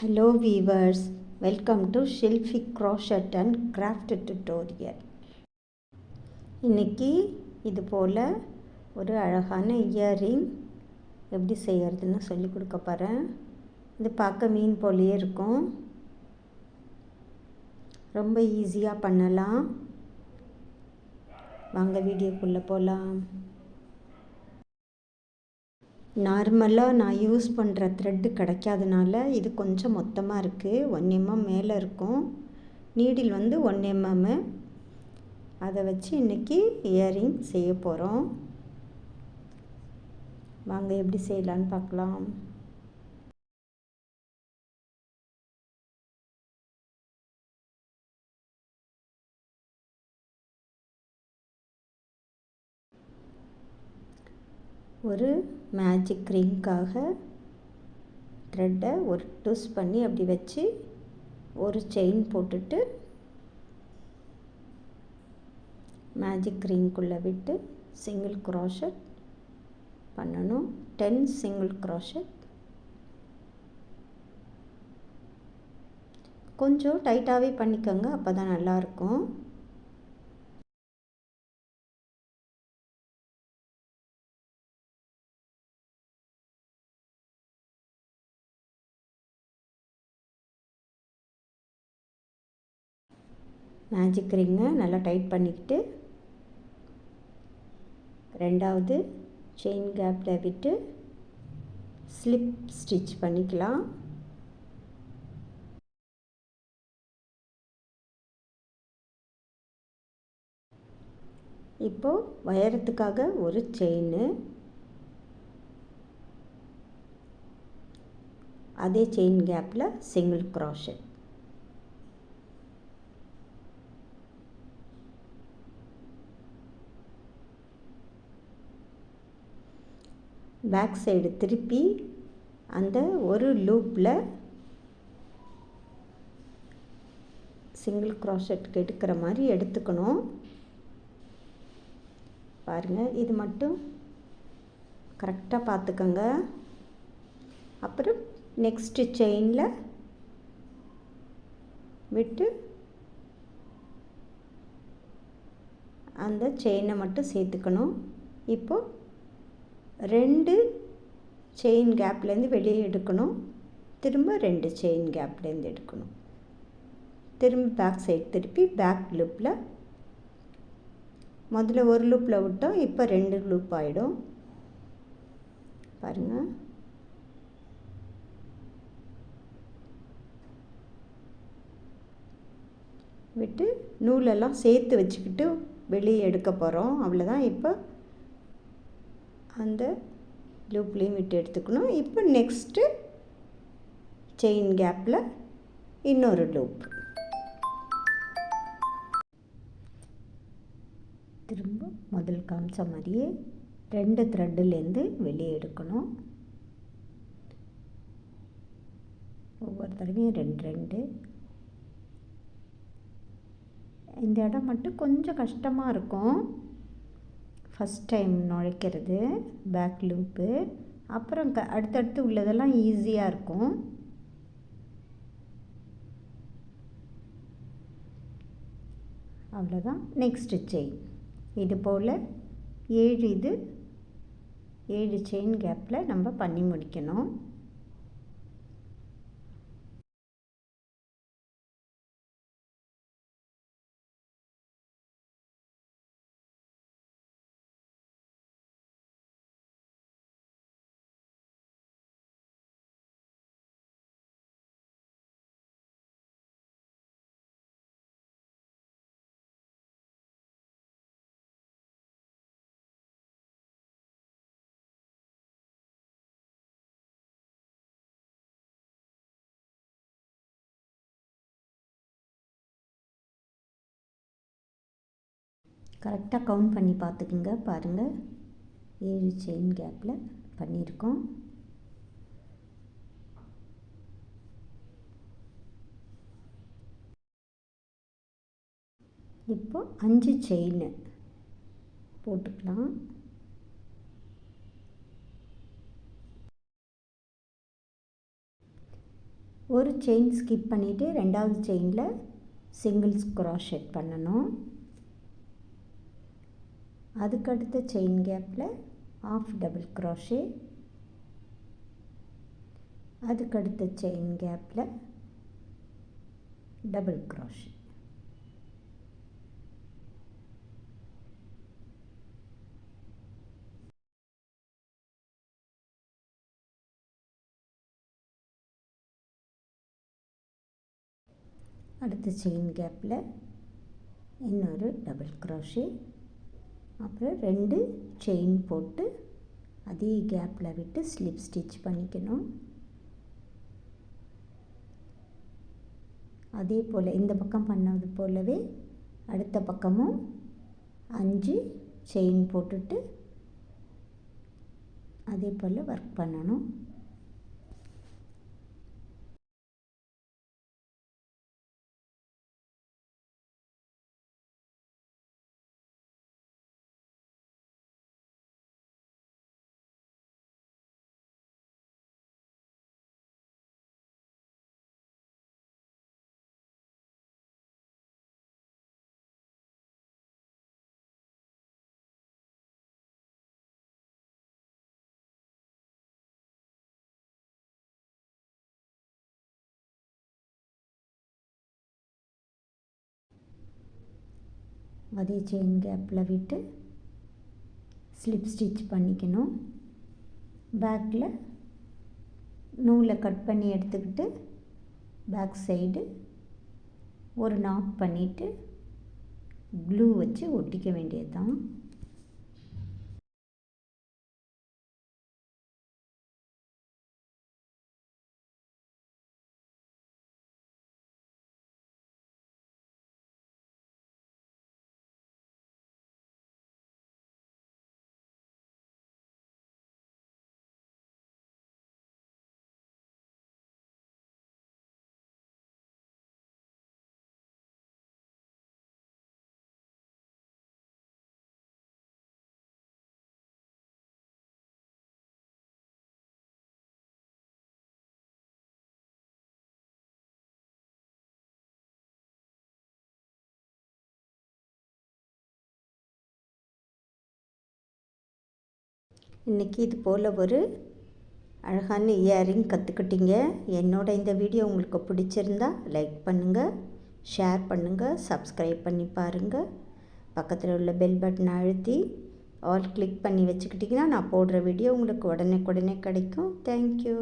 Hello viewers, welcome to Shilfi Crochet and Craft Tutorial. இன்னைக்கு இது போல் ஒரு அழகான இயரிங் எப்படி செய்யறதுன்னு சொல்லி கொடுக்க போகிறேன். இது பார்க்க மீன் போலயே இருக்கும், ரொம்ப ஈஸியாக பண்ணலாம். வாங்க வீடியோக்குள்ளே போகலாம். நார்மலாக நான் யூஸ் பண்ணுற த்ரெட்டு கிடைக்காதனால இது கொஞ்சம் மொத்தமாக இருக்குது. 1 mm மேலே இருக்கும். நீடில் வந்து 1 mm. அதை வச்சு இன்றைக்கி இயரிங் செய்ய போகிறோம். வாங்க எப்படி செய்யலான்னு பார்க்கலாம். ஒரு மேஜிக் ரிங்காக த்ரெட்டை ஒரு ட்விஸ்ட் பண்ணி அப்படி வச்சு ஒரு செயின் போட்டுட்டு மேஜிக் ரிங்குள்ளே விட்டு சிங்கிள் க்ரோஷட் பண்ணணும். 10 சிங்கிள் க்ரோஷட். கொஞ்சம் டைட்டாகவே பண்ணிக்கோங்க, அப்போ தான் நல்லாயிருக்கும். மேஜிக் ரிங்கை நல்லா டைட் பண்ணிக்கிட்டு ரெண்டாவது செயின் கேப்பில் விட்டு ஸ்லிப் ஸ்டிச் பண்ணிக்கலாம். இப்போது வயரத்துக்காக ஒரு செயின், அதே செயின் கேப்பில் சிங்கிள் க்ரோஷட். பேக் சைடு திருப்பி அந்த ஒரு லூப்பில் சிங்கிள் க்ரோஷட்டுக்கு எடுக்கிற மாதிரி எடுத்துக்கணும். பாருங்கள், இது மட்டும் கரெக்டாக பார்த்துக்கோங்க. அப்புறம் நெக்ஸ்ட்டு செயினில் விட்டு அந்த செயினை மட்டும் சேர்த்துக்கணும். இப்போது 2 செயின் கேப்லேருந்து வெளியே எடுக்கணும். திரும்ப 2 செயின் கேப்லேருந்து எடுக்கணும். திரும்ப பேக் சைடு திருப்பி பேக் லூப்பில் முதல்ல ஒரு லூப்பில் விட்டோம், இப்போ 2 லூப் ஆகிடும். பாருங்கள், விட்டு நூலெல்லாம் சேர்த்து வச்சுக்கிட்டு வெளியே எடுக்க போகிறோம். அவ்வளோதான். இப்போ அந்த லூப்லேயும் விட்டு எடுத்துக்கணும். இப்போ நெக்ஸ்ட்டு செயின் கேப்பில் இன்னொரு லூப். திரும்ப முதல் காமிச்ச மாதிரியே 2 த்ரெட்டுலேருந்து வெளியே எடுக்கணும். ஒவ்வொரு தடவையும் 2 இந்த இடம் மட்டும் கொஞ்சம் கஷ்டமாக இருக்கும். ஃபஸ்ட் டைம் நுழைக்கிறது பேக் லூப்பு. அப்புறம் அடுத்தடுத்து உள்ளதெல்லாம் ஈஸியாக இருக்கும். அவ்வளோதான். நெக்ஸ்ட்டு செயின் இது போல் 7 செயின் கேப்பில் நம்ம பண்ணி முடிக்கணும். கரெக்டாக கவுண்ட் பண்ணி பார்த்துக்குங்க. பாருங்கள், 7 செயின் கேப்பில் பண்ணியிருக்கோம். இப்போ 5 செயின் போட்டுக்கலாம். ஒரு செயின் ஸ்கிப் பண்ணிவிட்டு ரெண்டாவது செயினில் சிங்கிள்ஸ் க்ரோஷெட் பண்ணணும். அதுக்கடுத்த செயின் கேப்பில் ஆஃப் டபுள் க்ரோஷே, அதுக்கடுத்த செயின் கேப்பில் டபுள் க்ரோஷே. அடுத்த செயின் கேப்பில் இன்னொரு டபுள் க்ரோஷே, அப்புறம் 2 செயின் போட்டு அதே கேப்பில் விட்டு ஸ்லிப் ஸ்டிச் பண்ணிக்கணும். அதே போல் இந்த பக்கம் பண்ணது போலவே அடுத்த பக்கமும் 5 செயின் போட்டுட்டு அதே போல் ஒர்க் பண்ணணும். அதே செயின் கேப்பில் விட்டு ஸ்லிப் ஸ்டிச் பண்ணிக்கணும். பேக்கில் நூலை கட் பண்ணி எடுத்துக்கிட்டு பேக் சைடு ஒரு நாட் பண்ணிவிட்டு க்ளூ வச்சு ஒட்டிக்க வேண்டியது தான். இன்றைக்கி இது போல் ஒரு அழகான இயரிங் கற்றுக்கிட்டீங்க. என்னோட இந்த வீடியோ உங்களுக்கு பிடிச்சிருந்தா லைக் பண்ணுங்கள், ஷேர் பண்ணுங்கள், சப்ஸ்கிரைப் பண்ணி பாருங்கள். பக்கத்தில் உள்ள பெல் பட்டனை அழுத்தி ஆல் கிளிக் பண்ணி வச்சுக்கிட்டிங்கன்னா நான் போடுற வீடியோ உங்களுக்கு உடனே கிடைக்கும். தேங்க்யூ.